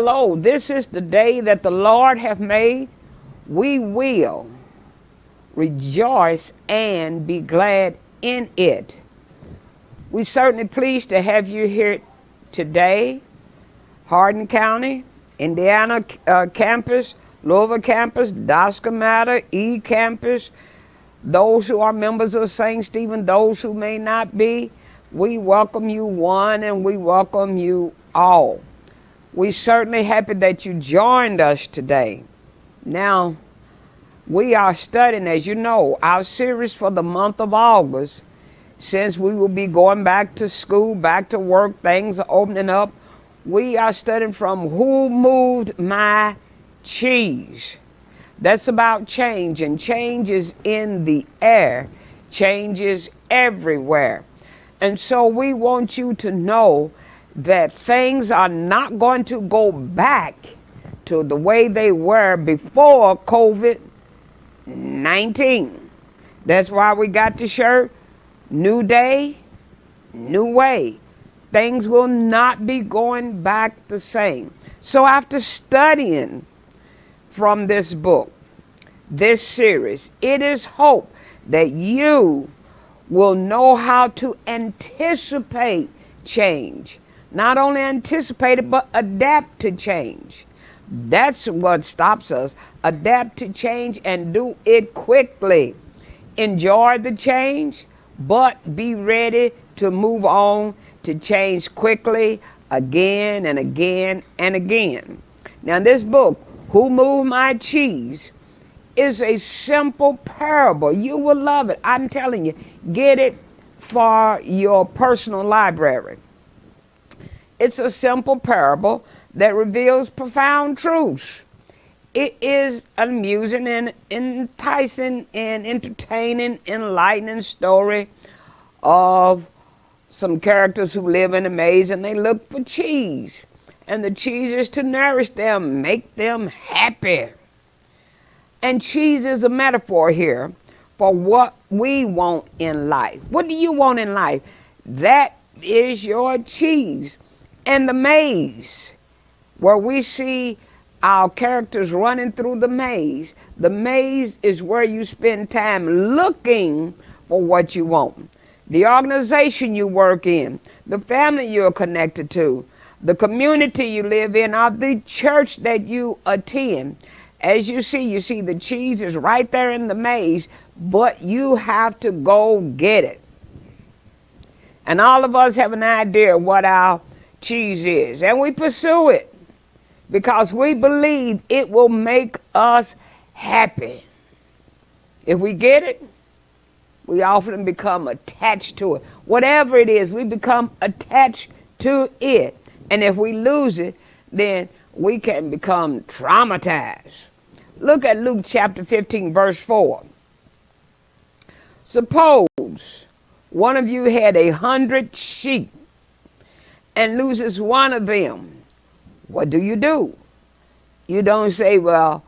lo, this is the day that the Lord hath made. We will rejoice and be glad in it. We're certainly pleased to have you here today. Hardin County, Indiana campus, Louisville campus, Doscomata, E campus, those who are members of St. Stephen, those who may not be, we welcome you one and we welcome you all. We're certainly happy that you joined us today. Now, we are studying, as you know, our series for the month of August. Since we will be going back to school, back to work, things are opening up. We are studying from Who Moved My Cheese. That's about change, and change is in the air. Change is everywhere. And so we want you to know that things are not going to go back to the way they were before COVID-19. That's why we got the shirt, New Day, New Way. Things will not be going back the same. So after studying from this book, this series, it is hope that you will know how to anticipate change. Not only anticipate it, but adapt to change. That's what stops us. Adapt to change and do it quickly. Enjoy the change, but be ready to move on to change quickly again and again and again. Now this book, Who Moved My Cheese, is a simple parable. You will love it. I'm telling you, get it for your personal library. It's a simple parable that reveals profound truths. It is an amusing and enticing and entertaining, enlightening story of some characters who live in a maze and they look for cheese. And the cheese is to nourish them, make them happy. And cheese is a metaphor here for what we want in life. What do you want in life? That is your cheese. And the maze, where we see our characters running through the maze is where you spend time looking for what you want. The organization you work in, the family you're connected to, the community you live in, or the church that you attend. As you see the cheese is right there in the maze, but you have to go get it. And all of us have an idea what our cheese is, and we pursue it because we believe it will make us happy. If we get it, we often become attached to it. Whatever it is, we become attached to it. And if we lose it, then we can become traumatized. Look at Luke chapter 15, verse 4. Suppose one of you had 100 sheep and loses one of them. What do? You don't say, well,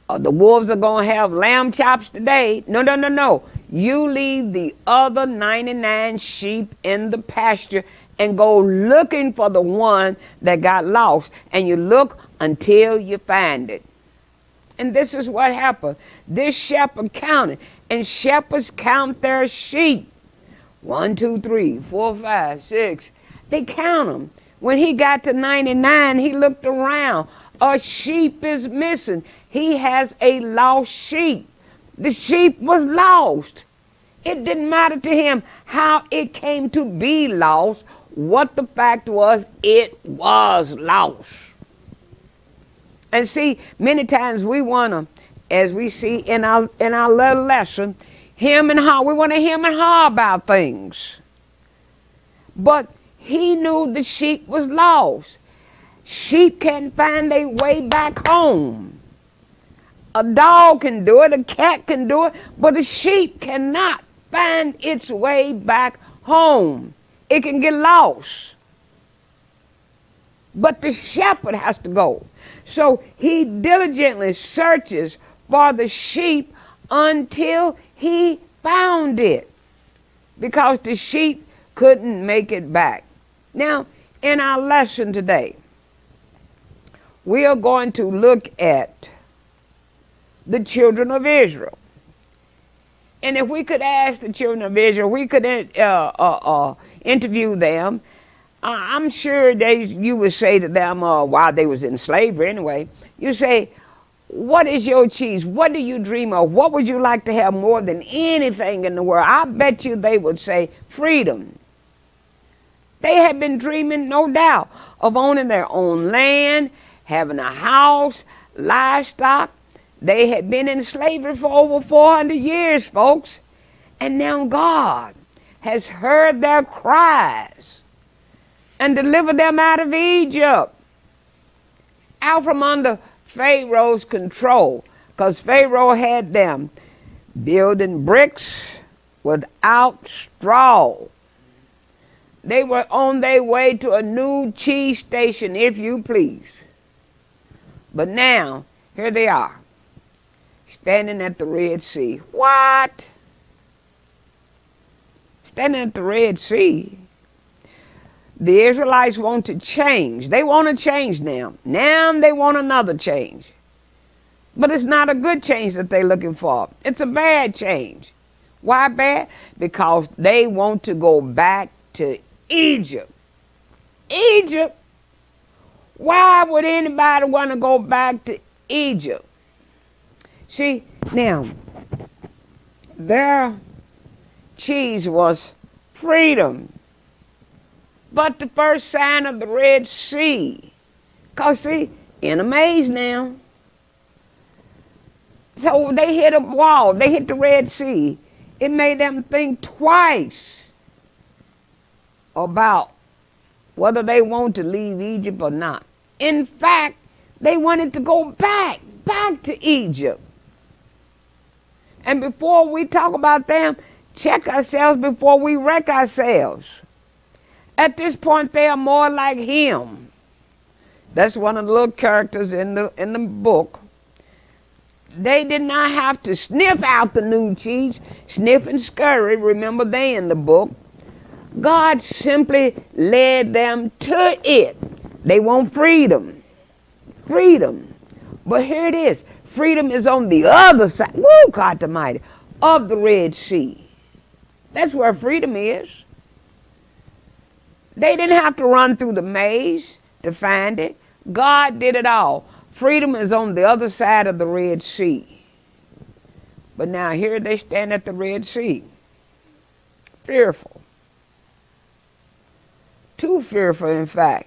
the wolves are going to have lamb chops today. No. You leave the other 99 sheep in the pasture and go looking for the one that got lost. And you look until you find it. And this is what happened. This shepherd counted. And shepherds count their sheep. 1, 2, 3, 4, 5, 6. They count them. When he got to 99, he looked around. A sheep is missing. He has a lost sheep. The sheep was lost. It didn't matter to him how it came to be lost. What the fact was, it was lost. And see, many times we want to, as we see in our little lesson, him and haw. We want to him and haw about things. But he knew the sheep was lost. Sheep can't find their way back home. A dog can do it, a cat can do it, but a sheep cannot find its way back home. It can get lost. But the shepherd has to go. So he diligently searches for the sheep until he found it, because the sheep couldn't make it back. Now, in our lesson today, we are going to look at the children of Israel. And if we could ask the children of Israel, we could interview them. I'm sure you would say to them while they was in slavery anyway, you say, what is your cheese? What do you dream of? What would you like to have more than anything in the world? I bet you they would say freedom. They had been dreaming, no doubt, of owning their own land, having a house, livestock. They had been in slavery for over 400 years, folks. And now God has heard their cries and delivered them out of Egypt, out from under Pharaoh's control, because Pharaoh had them building bricks without straw. They were on their way to a new cheese station, if you please. But now, here they are, standing at the Red Sea. What? Standing at the Red Sea. The Israelites want to change. They want to change now. Now they want another change. But it's not a good change that they're looking for. It's a bad change. Why bad? Because they want to go back to Egypt. Egypt? Why would anybody want to go back to Egypt? See, now, their cheese was freedom. But the first sign of the Red Sea, because see, in a maze now. So they hit a wall, they hit the Red Sea. It made them think twice about whether they want to leave Egypt or not. In fact, they wanted to go back to Egypt. And before we talk about them, check ourselves before we wreck ourselves. At this point, they are more like him. That's one of the little characters in the book. They did not have to sniff out the new cheese, sniff and scurry. Remember, they in the book. God simply led them to it. They want freedom. Freedom. But here it is. Freedom is on the other side, woo, God Almighty, of the Red Sea. That's where freedom is. They didn't have to run through the maze to find it. God did it all. Freedom is on the other side of the Red Sea. But now here they stand at the Red Sea. Fearful. Too fearful, in fact,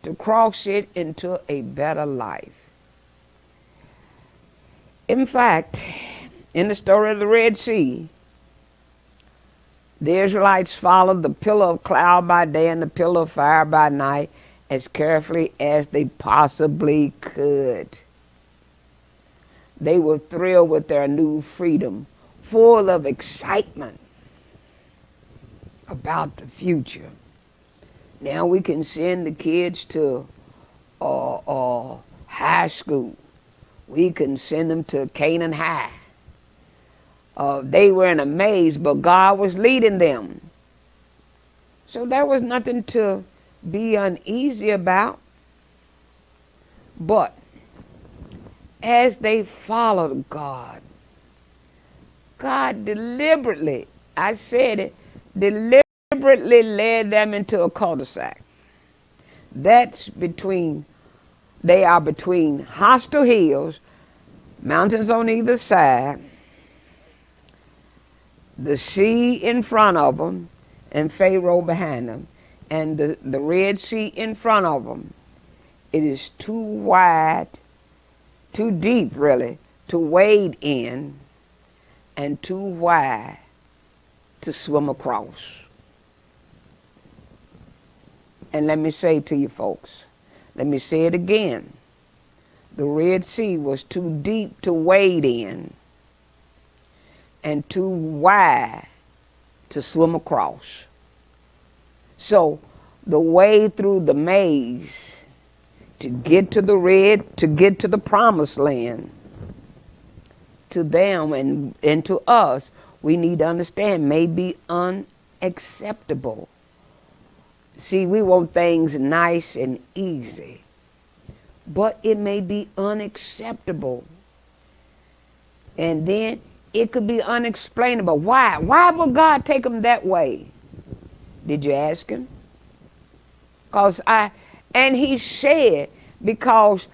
to cross it into a better life. In fact, in the story of the Red Sea, the Israelites followed the pillar of cloud by day and the pillar of fire by night as carefully as they possibly could. They were thrilled with their new freedom, full of excitement about the future. Now we can send the kids to high school. We can send them to Canaan High. They were in a maze, but God was leading them. So there was nothing to be uneasy about. But as they followed God, God deliberately, I said it, deliberately led them into a cul-de-sac. That's they are between hostile hills, mountains on either side, the sea in front of them, and Pharaoh behind them, and the Red Sea in front of them. It is too wide, too deep really, to wade in, and too wide to swim across. And let me say to you folks, let me say it again. The Red Sea was too deep to wade in and too wide to swim across. So the way through the maze to get to the promised land, to them and to us, we need to understand may be unacceptable. See, we want things nice and easy. but it may be unacceptable. And then it could be unexplainable. Why? Why would God take them that way? Did you ask him? And he said, because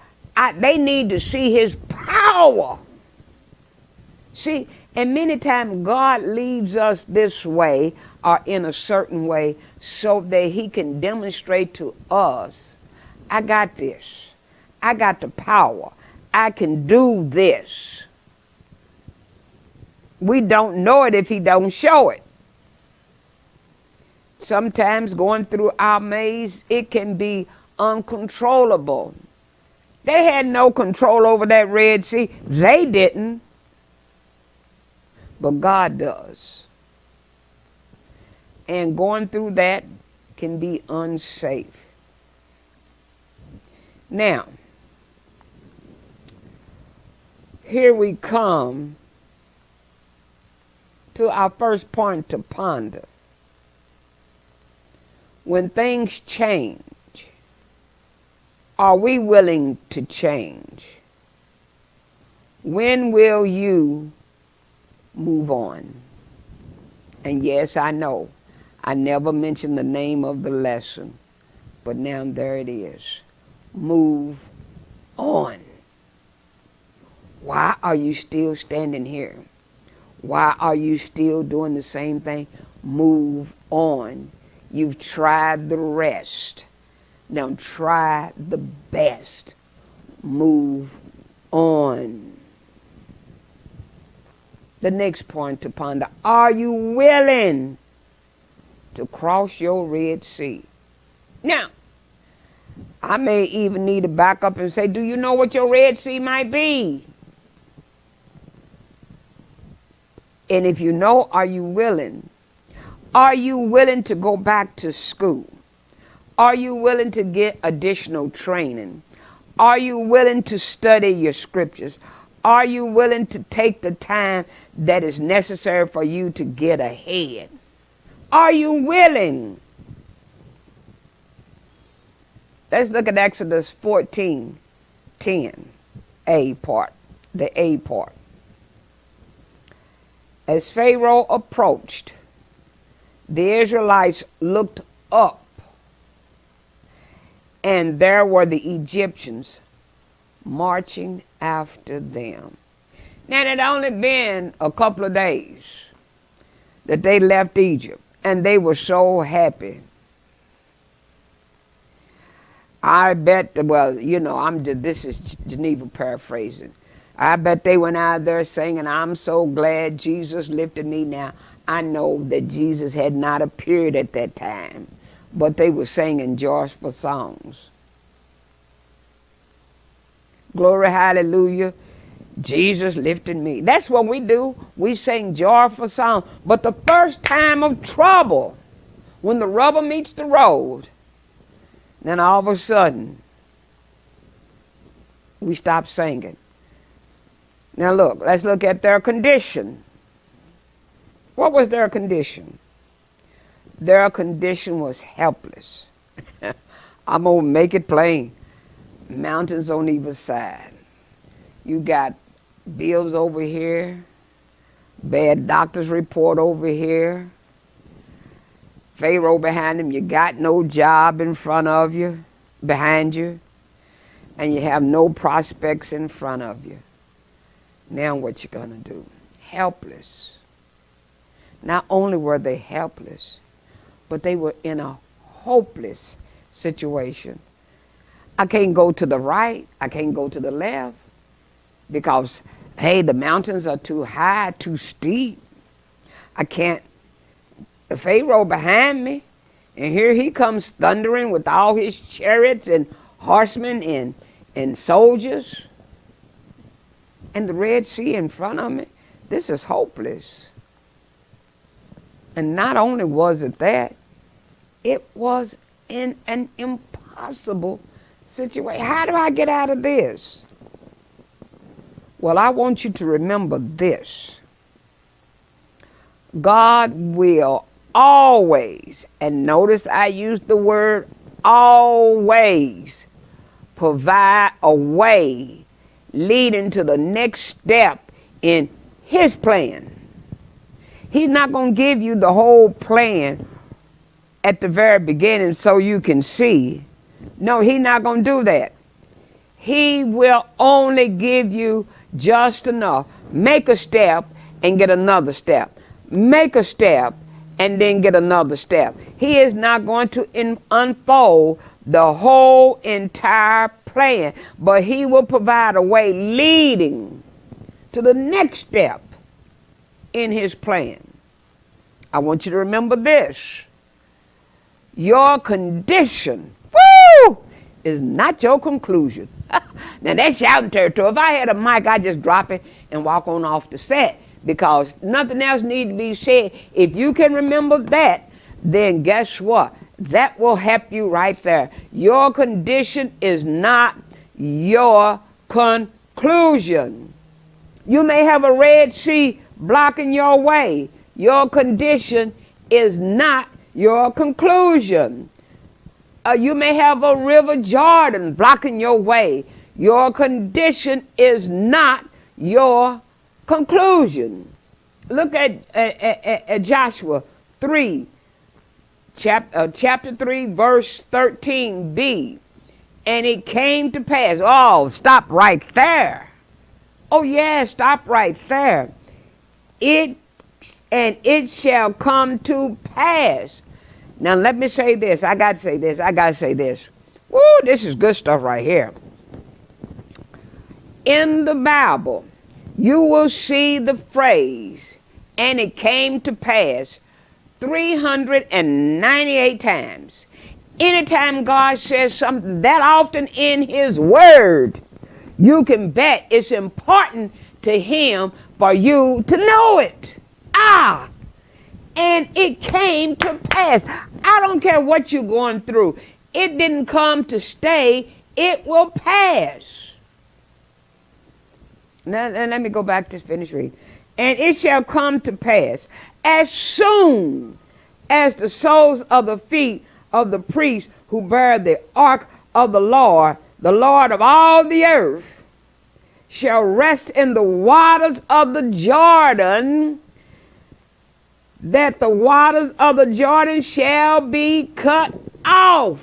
they need to see his power. See, and many times God leaves us this way or in a certain way so that he can demonstrate to us, I got this. I got the power. I can do this. We don't know it if he don't show it. Sometimes going through our maze, it can be uncontrollable. They had no control over that Red Sea. They didn't. But God does. And going through that can be unsafe. Now, here we come to our first point to ponder. When things change, are we willing to change? When will you move on? And yes, I know, I never mentioned the name of the lesson, but now there it is. Move on. Why are you still standing here? Why are you still doing the same thing? Move on. You've tried the rest. Now try the best. Move on. The next point to ponder. Are you willing to cross your Red Sea? Now, I may even need to back up and say, do you know what your Red Sea might be? And if you know, are you willing? Are you willing to go back to school? Are you willing to get additional training? Are you willing to study your scriptures? Are you willing to take the time that is necessary for you to get ahead? Are you willing? Let's look at Exodus 14:10, A part, the A part. As Pharaoh approached, the Israelites looked up, and there were the Egyptians marching after them. Now, it had only been a couple of days that they left Egypt, and they were so happy. I bet, well, you know, this is Geneva paraphrasing. I bet they went out there singing, I'm so glad Jesus lifted me. Now, I know that Jesus had not appeared at that time, but they were singing joyful songs. Glory, hallelujah, Jesus lifted me. That's what we do. We sing joyful songs. But the first time of trouble, when the rubber meets the road, then all of a sudden, we stop singing. Now look, let's look at their condition. What was their condition? Their condition was helpless. I'm going to make it plain. Mountains on either side. You got bills over here, bad doctor's report over here, Pharaoh behind him, you got no job in front of you, behind you, and you have no prospects in front of you. Now what you gonna do? Helpless. Not only were they helpless, but they were in a hopeless situation. I can't go to the right, I can't go to the left, because, hey, the mountains are too high, too steep. I can't, the Pharaoh behind me, and here he comes thundering with all his chariots and horsemen and soldiers, and the Red Sea in front of me. This is hopeless. And not only was it that, it was in an impossible situation. How do I get out of this? Well, I want you to remember this. God will always, and notice I use the word always, provide a way leading to the next step in his plan. He's not going to give you the whole plan at the very beginning so you can see. No, he's not going to do that. He will only give you just enough. Make a step and get another step. Make a step and then get another step. He is not going to unfold the whole entire plan, but he will provide a way leading to the next step in his plan. I want you to remember this. Your condition, woo, is not your conclusion. Now that's shouting territory. If I had a mic, I'd just drop it and walk on off the set, because nothing else needs to be said. If you can remember that, then guess what? That will help you right there. Your condition is not your conclusion. You may have a Red Sea blocking your way. Your condition is not your conclusion. You may have a river Jordan blocking your way. Your condition is not your conclusion. Look at Joshua 3, chapter 3, verse 13b. And it came to pass. Oh, stop right there. Oh, yeah, stop right there. It shall come to pass. Now, let me say this. I got to say this. Woo, this is good stuff right here. In the Bible, you will see the phrase, and it came to pass, 398 times. Anytime God says something that often in his word, you can bet it's important to him for you to know it. And it came to pass. I don't care what you're going through. It didn't come to stay. It will pass. Now let me go back to finish reading. And it shall come to pass, as soon as the soles of the feet of the priests who bear the ark of the Lord of all the earth, shall rest in the waters of the Jordan, that the waters of the Jordan shall be cut off.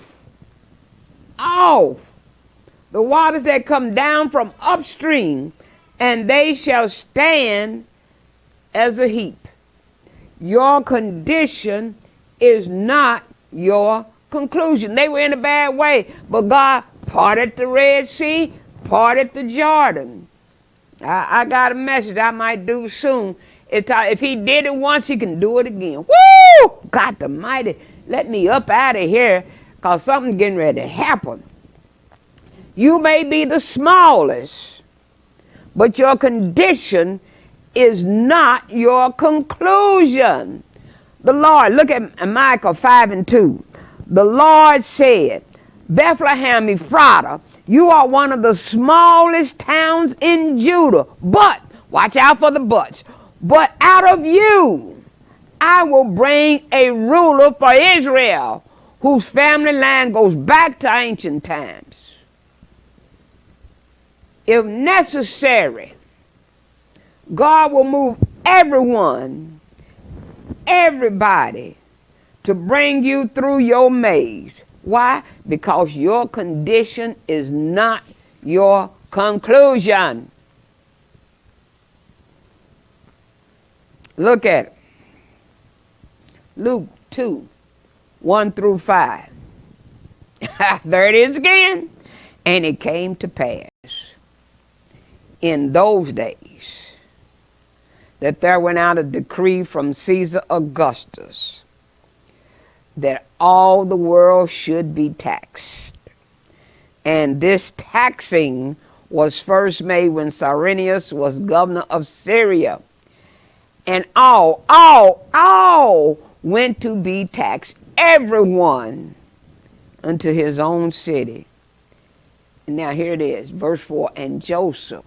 The waters that come down from upstream, and they shall stand as a heap. Your condition is not your conclusion. They were in a bad way, but God parted the Red Sea, parted the Jordan. I got a message I might do soon. If he did it once, he can do it again. Woo! God almighty, let me up out of here, because something's getting ready to happen. You may be the smallest, but your condition is not your conclusion. The Lord, look at Micah 5:2. The Lord said, Bethlehem Ephratah, you are one of the smallest towns in Judah, but, watch out for the buts, but out of you I will bring a ruler for Israel, whose family line goes back to ancient times. If necessary, God will move everybody, to bring you through your maze. Why? Because your condition is not your conclusion. Look at it. Luke 2, 1 through 5. There it is again. And it came to pass in those days that there went out a decree from Caesar Augustus that all the world should be taxed. And this taxing was first made when Cyrenius was governor of Syria. And all went to be taxed, everyone unto his own city. And now here it is, verse 4. And Joseph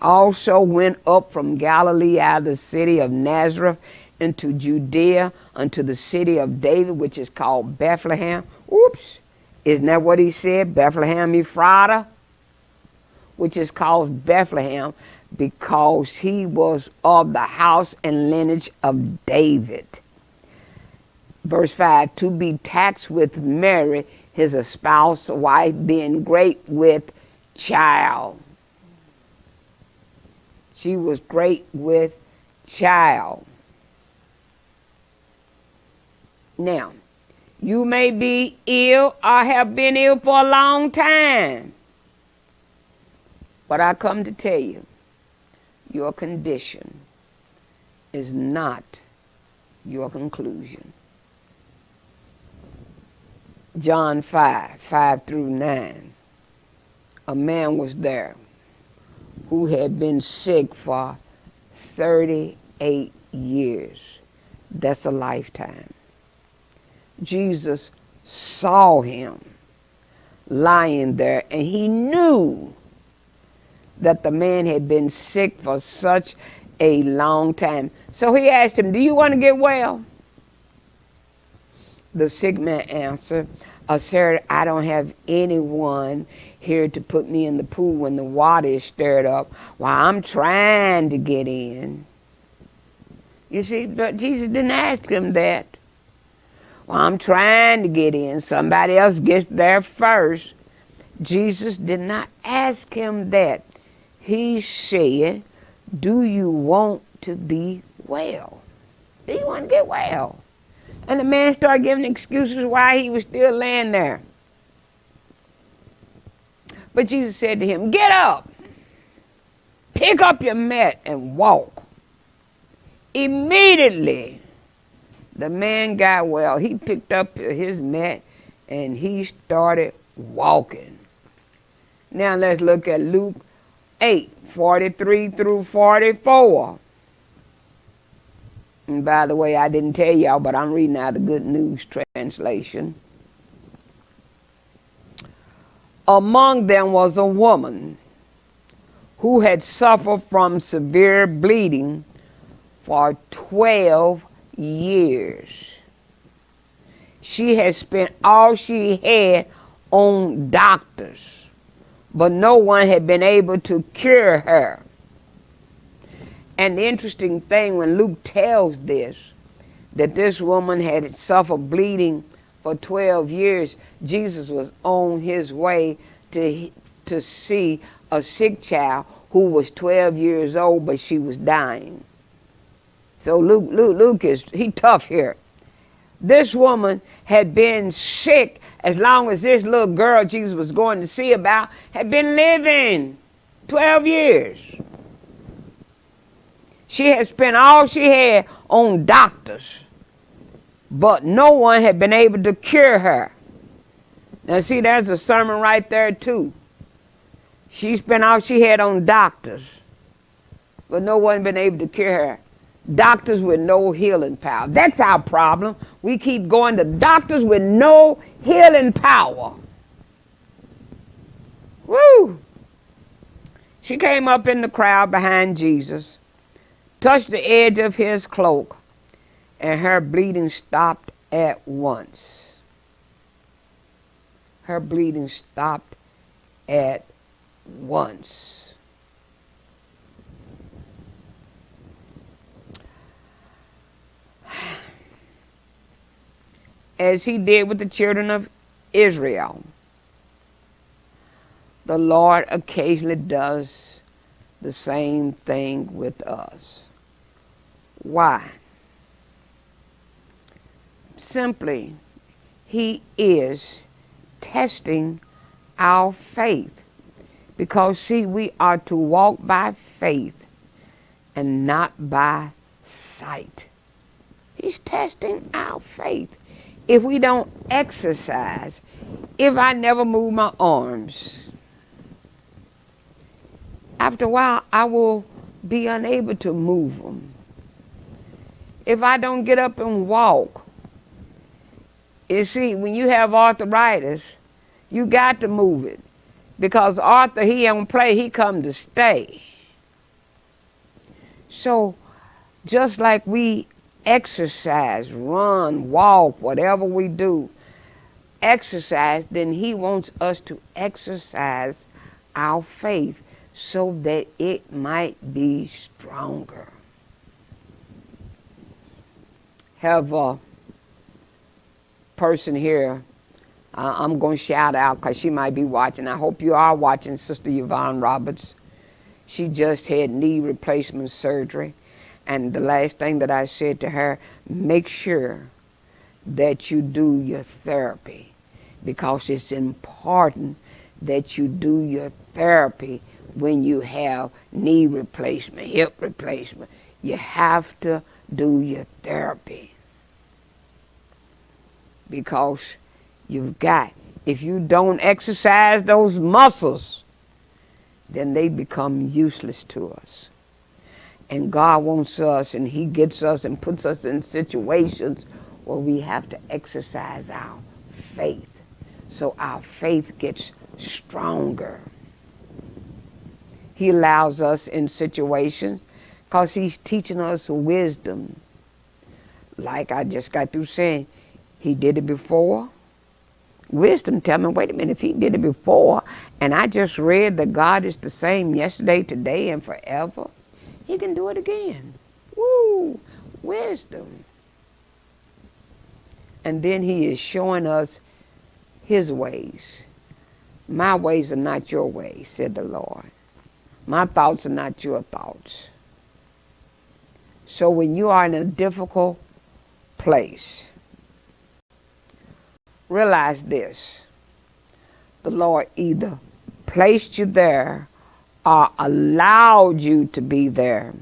also went up from Galilee out of the city of Nazareth into Judea, unto the city of David, which is called Bethlehem. Isn't that what he said? Bethlehem Ephratah, which is called Bethlehem because he was of the house and lineage of David. Verse 5, to be taxed with Mary, his espoused wife, being great with child. She was great with child. Now, you may be ill or have been ill for a long time. But I come to tell you, your condition is not your conclusion. John 5 through 9. A man was there who had been sick for 38 years. That's a lifetime. Jesus saw him lying there, and he knew that the man had been sick for such a long time. So he asked him, do you want to get well? The sick man answered, sir, I don't have anyone here to put me in the pool when the water is stirred up while I'm trying to get in. You see, but Jesus didn't ask him that. Well, I'm trying to get in. Somebody else gets there first. Jesus did not ask him that. He said, do you want to be well? Do you want to get well? And the man started giving excuses why he was still laying there. But Jesus said to him, get up, pick up your mat and walk. Immediately, the man got well. He picked up his mat and he started walking. Now let's look at Luke 8:43 through 44. And by the way, I didn't tell y'all, but I'm reading out the Good News translation. Among them was a woman who had suffered from severe bleeding for 12 years. She had spent all she had on doctors, but no one had been able to cure her. And the interesting thing when Luke tells this, that this woman had suffered bleeding for 12 years, Jesus was on his way to see a sick child who was 12 years old, but she was dying. So Luke he tough here. This woman had been sick as long as this little girl Jesus was going to see about had been living 12 years. She had spent all she had on doctors, but no one had been able to cure her. Now see, there's a sermon right there too. She spent all she had on doctors, but no one had been able to cure her. Doctors with no healing power. That's our problem. We keep going to doctors with no healing power. Woo! She came up in the crowd behind Jesus, touched the edge of his cloak, and her bleeding stopped at once. Her bleeding stopped at once. As he did with the children of Israel, the Lord occasionally does the same thing with us. Why? Simply, he is testing our faith. Because, see, we are to walk by faith and not by sight. He's testing our faith. If we don't exercise, if I never move my arms, after a while I will be unable to move them. If I don't get up and walk, you see, when you have arthritis, you got to move it. Because Arthur, he don't play, he come to stay. So, just like we exercise, run, walk, whatever we do, exercise, then he wants us to exercise our faith so that it might be stronger. Have a person here, I'm going to shout out because she might be watching. I hope you are watching, Sister Yvonne Roberts. She just had knee replacement surgery. And the last thing that I said to her, make sure that you do your therapy, because it's important that you do your therapy when you have knee replacement, hip replacement. You have to do your therapy, because if you don't exercise those muscles, then they become useless to us. And God wants us, and he gets us and puts us in situations where we have to exercise our faith, so our faith gets stronger. He allows us in situations because he's teaching us wisdom. Like I just got through saying, he did it before. Wisdom tell me, wait a minute, if he did it before, and I just read that God is the same yesterday, today, and forever, he can do it again. Woo! Wisdom. And then he is showing us his ways. My ways are not your ways, said the Lord. My thoughts are not your thoughts. So when you are in a difficult place, realize this. The Lord either placed you there or allowed you to be there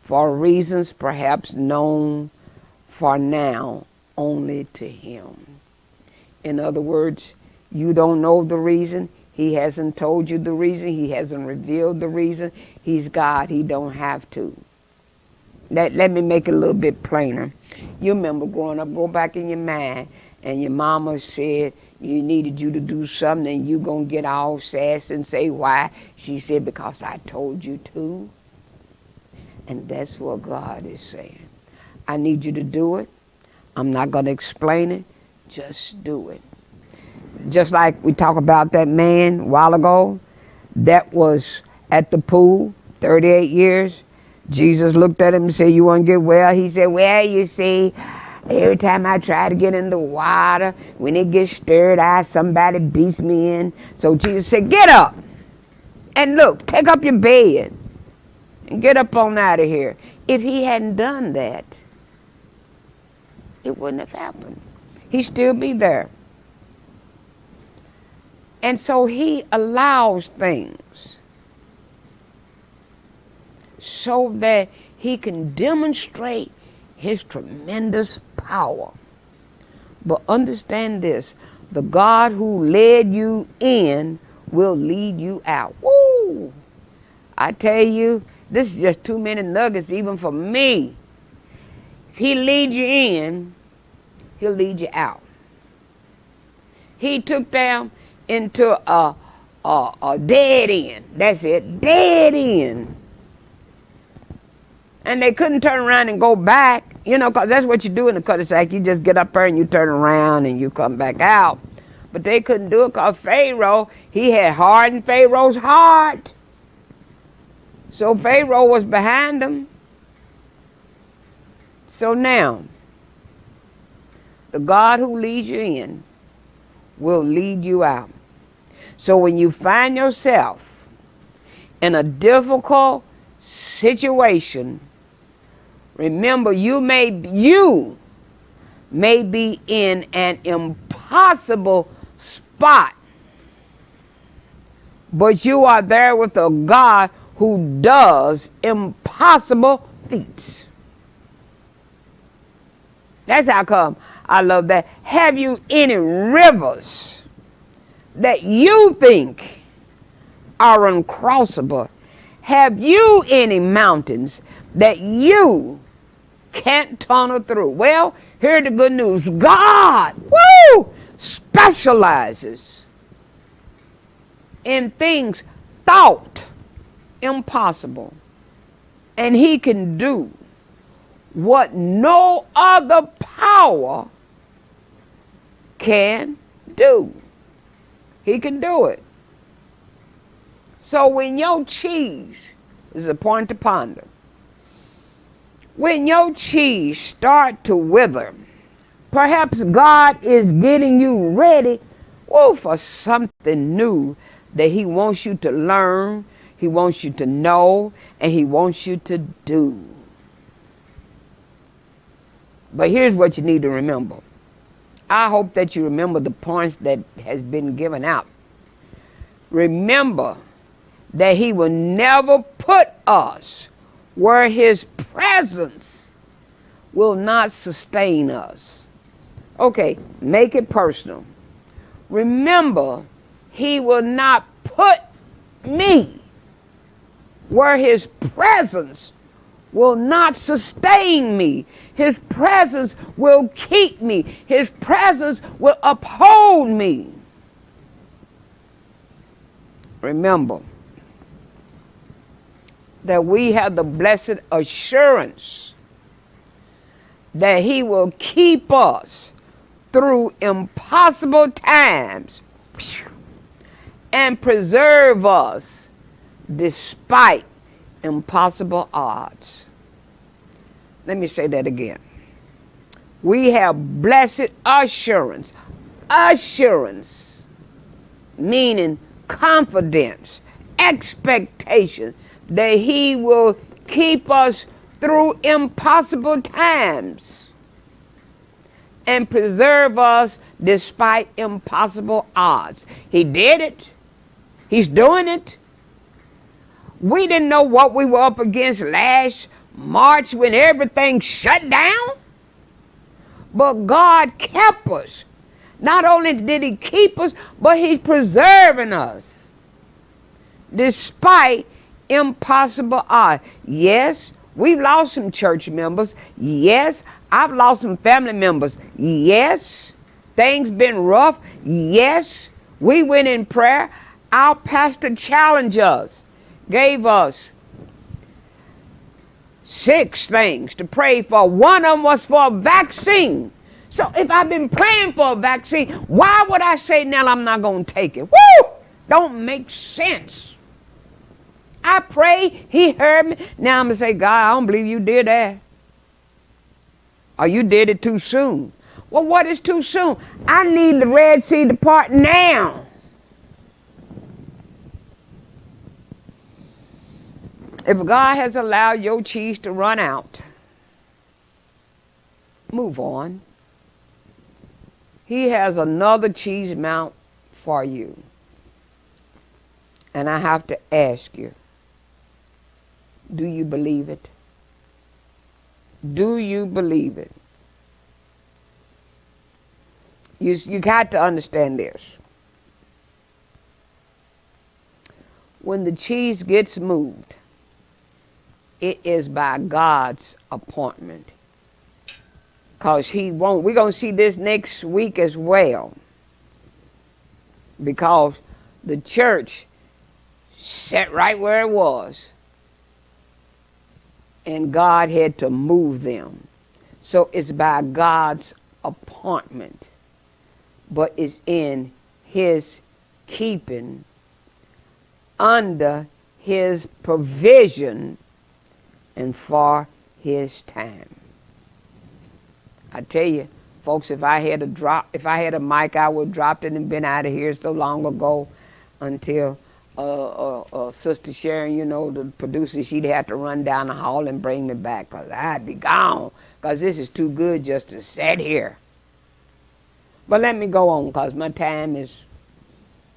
for reasons perhaps known for now only to him. In other words, you don't know the reason. He hasn't told you the reason. He hasn't revealed the reason. He's God. He don't have to. Let me make it a little bit plainer. You remember growing up, go back in your mind, and your mama said you needed you to do something, and you gonna get all sassy and say why. She said, because I told you to. And that's what God is saying. I need you to do it. I'm not gonna explain it. Just do it. Just like we talked about that man a while ago that was at the pool, 38 years. Jesus looked at him and said, you want to get well? He said, well, you see, every time I try to get in the water, when it gets stirred out, somebody beats me in. So Jesus said, get up and look, take up your bed and get up on out of here. If he hadn't done that, it wouldn't have happened. He'd still be there. And so he allows things so that he can demonstrate his tremendous power. But understand this, the God who led you in will lead you out. Woo! I tell you, this is just too many nuggets even for me. If he leads you in, he'll lead you out. He took them into a dead end. That's it, dead end. And they couldn't turn around and go back, because that's what you do in the cul-de-sac. You just get up there and you turn around and you come back out. But they couldn't do it because Pharaoh, he had hardened Pharaoh's heart. So Pharaoh was behind them. So now, the God who leads you in will lead you out. So when you find yourself in a difficult situation, remember you may be in an impossible spot, but you are there with a God who does impossible feats. That's how come I love that. Have you any rivers that you think are uncrossable? Have you any mountains that you can't tunnel through? Well, here's the good news. God, specializes in things thought impossible. And he can do what no other power can do. He can do it. So when your cheese, this is a point to ponder, when your cheese start to wither, perhaps God is getting you ready, for something new that he wants you to learn, he wants you to know, and he wants you to do. But here's what you need to remember. I hope that you remember the points that has been given out. Remember that he will never put us where his presence will not sustain us. Okay, make it personal. Remember, he will not put me where his presence will not sustain me. His presence will keep me. His presence will uphold me. Remember that we have the blessed assurance that he will keep us through impossible times and preserve us despite impossible odds. Let me say that again. We have blessed assurance. Assurance, meaning confidence, expectation that he will keep us through impossible times and preserve us despite impossible odds. He did it. He's doing it. We didn't know what we were up against last March when everything shut down. But God kept us. Not only did he keep us, but he's preserving us despite impossible odds. Yes, we've lost some church members. Yes, I've lost some family members. Yes, things been rough. Yes, we went in prayer. Our pastor challenged us, gave us 6 things to pray for. One of them was for a vaccine. So if I've been praying for a vaccine, why would I say now I'm not going to take it? Woo! Don't make sense. I prayed, he heard me. Now I'm going to say, God, I don't believe you did that. Or you did it too soon. Well, what is too soon? I need the Red Sea to part now. If God has allowed your cheese to run out, move on. He has another cheese mount for you. And I have to ask you, do you believe it? Do you believe it? You got to understand this. When the cheese gets moved, it is by God's appointment. Because he won't. We're going to see this next week as well. Because the church sat right where it was. And God had to move them. So it's by God's appointment. But it's in his keeping, under his provision, and for his time. I tell you, folks, if I had a mic, I would have dropped it and been out of here so long ago until Sister Sharon, the producer, she'd have to run down the hall and bring me back because I'd be gone because this is too good just to sit here. But let me go on because my time is...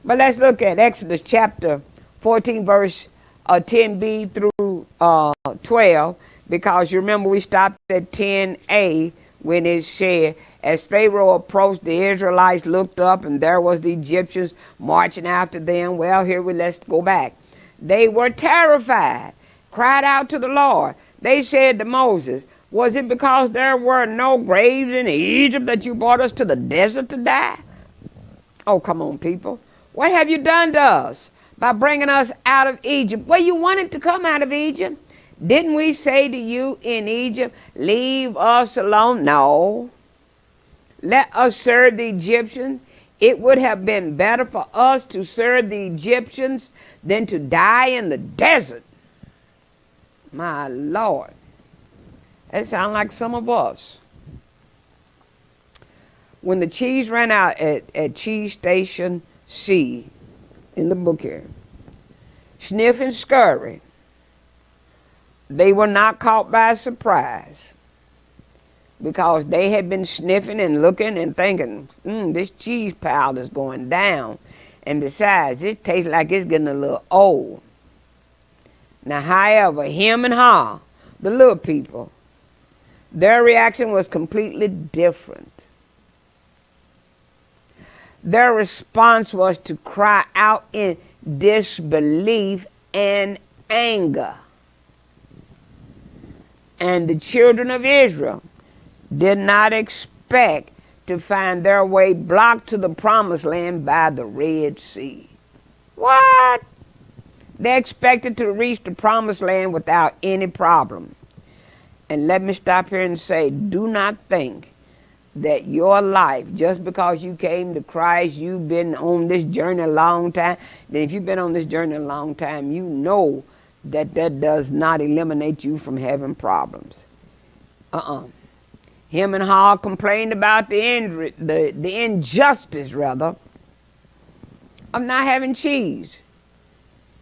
But let's look at Exodus chapter 14, verse 10b through 12, because you remember we stopped at 10a when it said, as Pharaoh approached, the Israelites looked up, and there was the Egyptians marching after them. Well, let's go back. They were terrified, cried out to the Lord. They said to Moses, was it because there were no graves in Egypt that you brought us to the desert to die? Oh, come on, people. What have you done to us by bringing us out of Egypt? Well, you wanted to come out of Egypt. Didn't we say to you in Egypt, leave us alone? No. Let us serve the Egyptians. It would have been better for us to serve the Egyptians than to die in the desert. My Lord. That sounds like some of us. When the cheese ran out at Cheese Station C in the book here, Sniff and Scurry, they were not caught by surprise because they had been sniffing and looking and thinking, this cheese powder's going down. And besides, it tastes like it's getting a little old. Now, however, him and her, the little people, their reaction was completely different. Their response was to cry out in disbelief and anger. And the children of Israel did not expect to find their way blocked to the promised land by the Red Sea. What? They expected to reach the promised land without any problem. And let me stop here and say, do not think that your life, just because you came to Christ, you've been on this journey a long time, then if you've been on this journey a long time, you know that does not eliminate you from having problems. Him and Hall complained about the injustice, rather, of not having cheese.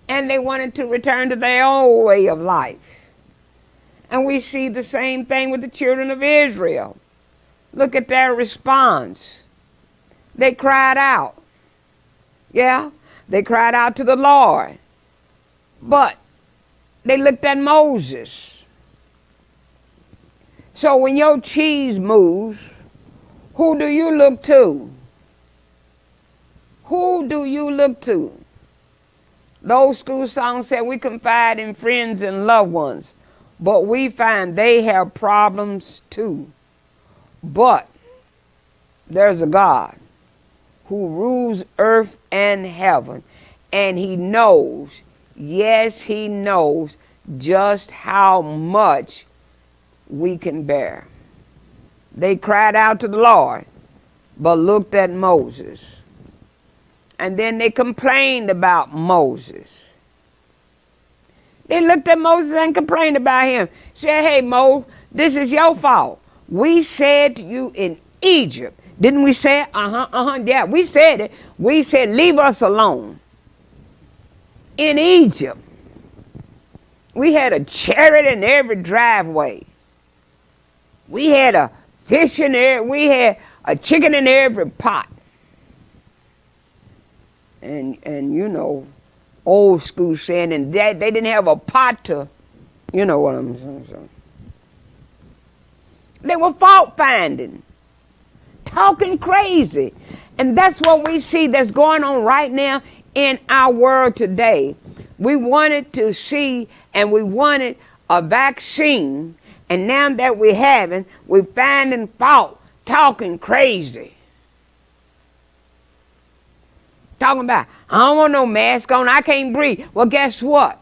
And they wanted to return to their old way of life. And we see the same thing with the children of Israel. Look at their response. They cried out. Yeah, they cried out to the Lord. But they looked at Moses. So when your cheese moves, who do you look to? Who do you look to? The old school song said we confide in friends and loved ones, but we find they have problems too. But there's a God who rules earth and heaven, and he knows, yes, he knows just how much we can bear. They cried out to the Lord, but looked at Moses. And then they complained about Moses. They looked at Moses and complained about him. Said, hey, Moses, this is your fault. We said to you in Egypt, didn't we say it? Yeah, we said it. We said, leave us alone. In Egypt, we had a chariot in every driveway. We had a fish in there. We had a chicken in every pot. And you know, old school saying, and they didn't have a pot to, you know what I'm saying. They were fault finding, talking crazy. And that's what we see that's going on right now in our world today. We wanted to see and we wanted a vaccine, and now that we haven't, we're finding fault, talking crazy. Talking about, I don't want no mask on, I can't breathe. Well, guess what?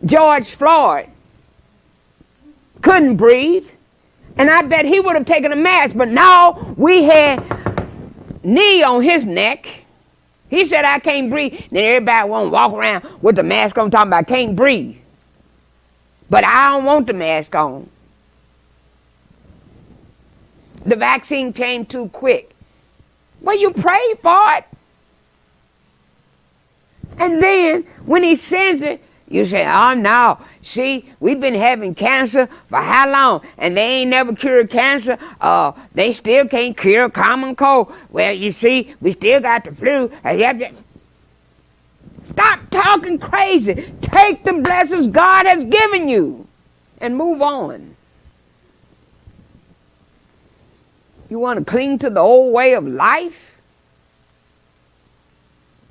George Floyd couldn't breathe, and I bet he would have taken a mask, but no, we had knee on his neck. He said, I can't breathe. Then everybody want to walk around with the mask on talking about I can't breathe. But I don't want the mask on. The vaccine came too quick. Well, you prayed for it. And then when he sends it, you say, oh no, see, we've been having cancer for how long? And they ain't never cured cancer. They still can't cure common cold. Well, you see, we still got the flu. Stop talking crazy. Take the blessings God has given you and move on. You want to cling to the old way of life?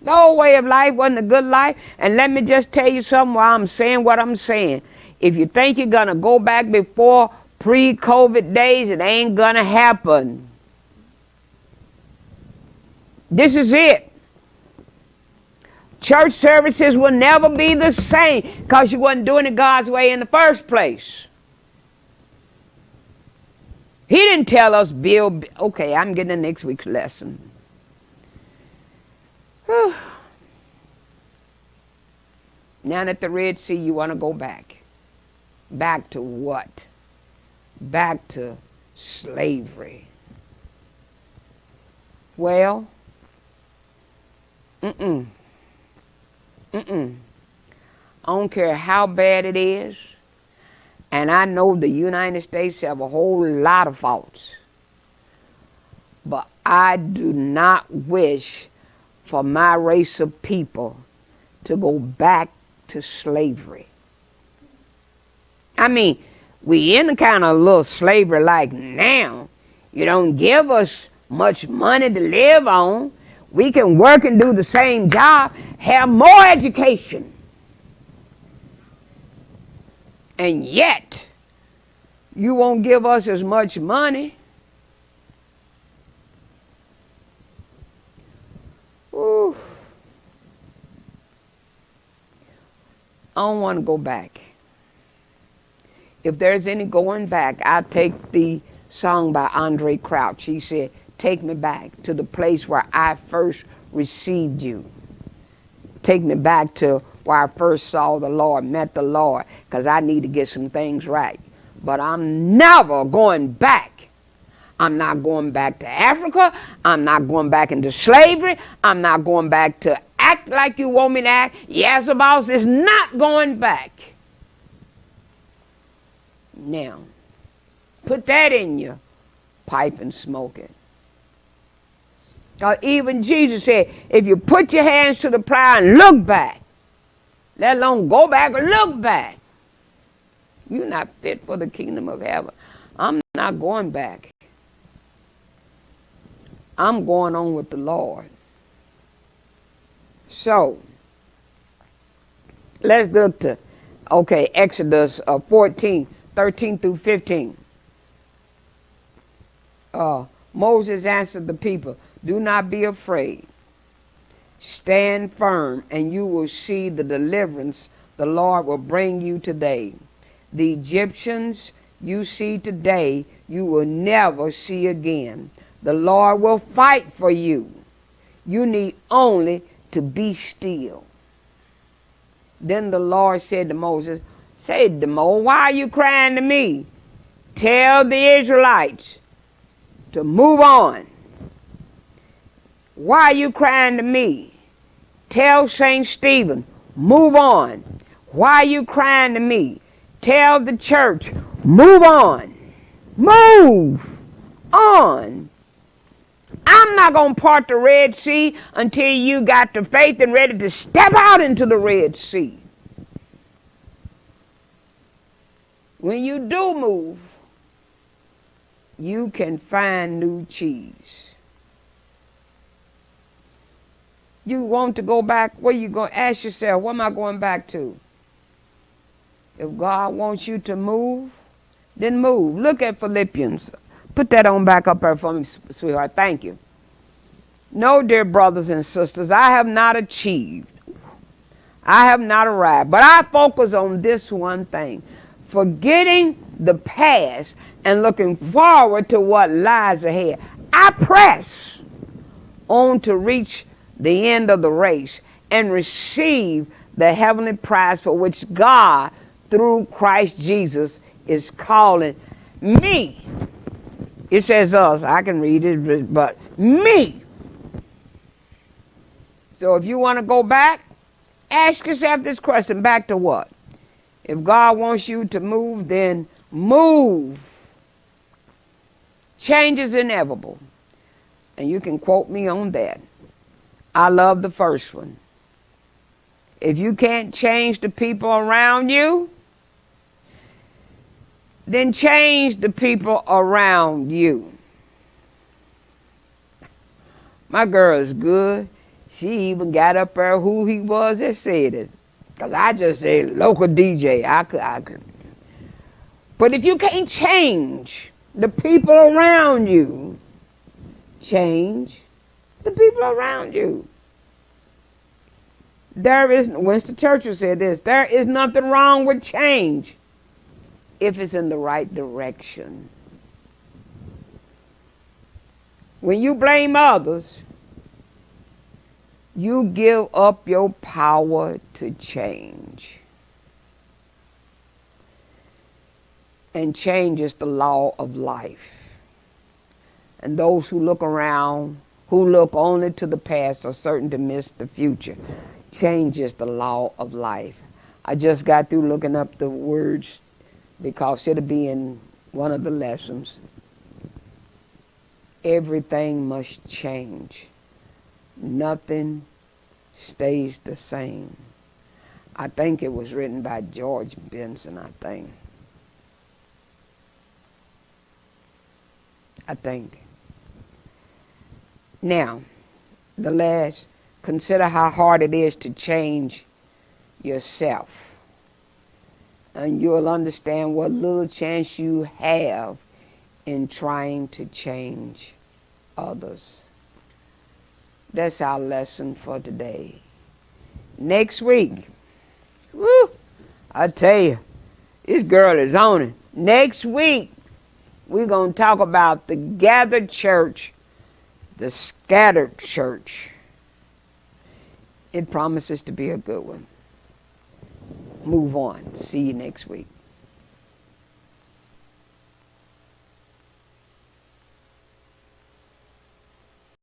The old way of life wasn't a good life. And let me just tell you something while I'm saying what I'm saying. If you think you're going to go back before pre-COVID days, it ain't going to happen. This is it. Church services will never be the same because you wasn't doing it God's way in the first place. He didn't tell us build. Okay, I'm getting the next week's lesson. Now at the Red Sea, you want to go back. Back to what? Back to slavery. Well, I don't care how bad it is. And I know the United States have a whole lot of faults. But I do not wish for my race of people to go back to slavery. I mean, we in a kind of little slavery like now. You don't give us much money to live on. We can work and do the same job, have more education. And yet, you won't give us as much money. Ooh. I don't want to go back. If there's any going back, I'll take the song by Andre Crouch. He said, take me back to the place where I first received you. Take me back to where I first saw the Lord, met the Lord, because I need to get some things right. But I'm never going back. I'm not going back to Africa. I'm not going back into slavery. I'm not going back to act like you want me to act. Yes, boss, is not going back. Now, put that in your pipe and smoke it. Even Jesus said, if you put your hands to the plow and look back, let alone go back and look back, you're not fit for the kingdom of heaven. I'm not going back. I'm going on with the Lord. So, let's look to, Exodus 14, 13 through 15. Moses answered the people, do not be afraid. Stand firm, and you will see the deliverance the Lord will bring you today. The Egyptians you see today, you will never see again. The Lord will fight for you. You need only to be still. Then the Lord said to Moses, say to Moses, why are you crying to me? Tell the Israelites to move on. Why are you crying to me? Tell St. Stephen, move on. Why are you crying to me? Tell the church, move on. Move on. I'm not going to part the Red Sea until you got the faith and ready to step out into the Red Sea. When you do move, you can find new cheese. You want to go back, where you going? Ask yourself, what am I going back to? If God wants you to move, then move. Look at Philippians. Put that on back up there for me, sweetheart. Thank you. No, dear brothers and sisters, I have not achieved. I have not arrived. But I focus on this one thing. Forgetting the past and looking forward to what lies ahead. I press on to reach the end of the race and receive the heavenly prize for which God, through Christ Jesus, is calling me. It says us. I can read it, but me. So if you want to go back, ask yourself this question, back to what? If God wants you to move, then move. Change is inevitable. And you can quote me on that. I love the first one. If you can't change the people around you, then change the people around you. My girl is good. She even got up there who he was that said it. Because I just said local DJ. I could. But if you can't change the people around you, change the people around you. Winston Churchill said this, there is nothing wrong with change if it's in the right direction. When you blame others, you give up your power to change. And change is the law of life. And those who look around, who look only to the past, are certain to miss the future. Change is the law of life. I just got through looking up the words because it'll be in one of the lessons. Everything must change. Nothing stays the same. I think it was written by George Benson, I think. Now, the last, consider how hard it is to change yourself. And you'll understand what little chance you have in trying to change others. That's our lesson for today. Next week, woo, I tell you, this girl is on it. Next week, we're going to talk about the gathered church, the scattered church. It promises to be a good one. Move on. See you next week.